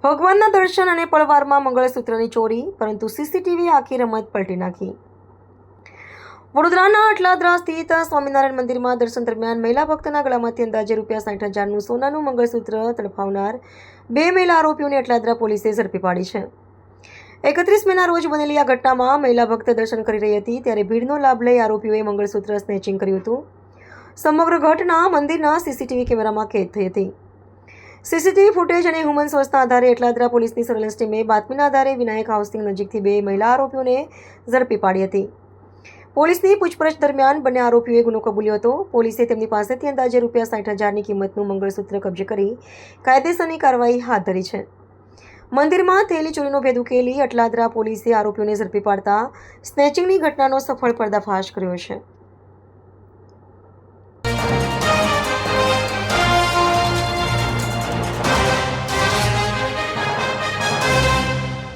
ભગવાનના દર્શન અને પળવારમાં મંગળસૂત્રની ચોરી, પરંતુ સીસીટીવી આખી રમત પલટી નાખી. વડોદરાના અટલાદરા સ્થિત સ્વામિનારાયણ મંદિરમાં દર્શન દરમિયાન મહિલા ભક્તના ગળામાંથી અંદાજે ₹60,000નું સોનાનું મંગળસૂત્ર તડફાવનાર 2 મહિલા આરોપીઓને અટલાદરા પોલીસે ઝડપી પાડી છે. 31 મેના રોજ બનેલી આ ઘટનામાં મહિલા ભક્ત દર્શન કરી રહી હતી ત્યારે ભીડનો લાભ લઈ આરોપીઓએ મંગળસૂત્ર સ્નેચિંગ કર્યું હતું. સમગ્ર ઘટના મંદિરના સીસીટીવી કેમેરામાં કેદ થઈ હતી. સીસીટીવી ફૂટેજ અને હ્યુમન સોર્સના આધારે અટલાદરા પોલીસની સર્વેલન્સ ટીમે બાતમીના આધારે વિનાયક હાઉસિંગ નજીકથી 2 મહિલા આરોપીઓને ઝડપી પાડી હતી. પોલીસની પૂછપરછ દરમિયાન બંને આરોપીઓએ ગુનો કબૂલ્યો હતો. પોલીસે તેમની પાસેથી અંદાજે ₹60,000ની કિંમતનું મંગળસૂત્ર કબજે કરી કાયદેસરની કાર્યવાહી હાથ ધરી છે. મંદિરમાં થયેલી ચોરીનો ભેદ ઉકેલી અટલાદરા પોલીસે આરોપીઓને ઝડપી પાડતા સ્નેચિંગની ઘટનાનો સફળ પર્દાફાશ કર્યો છે.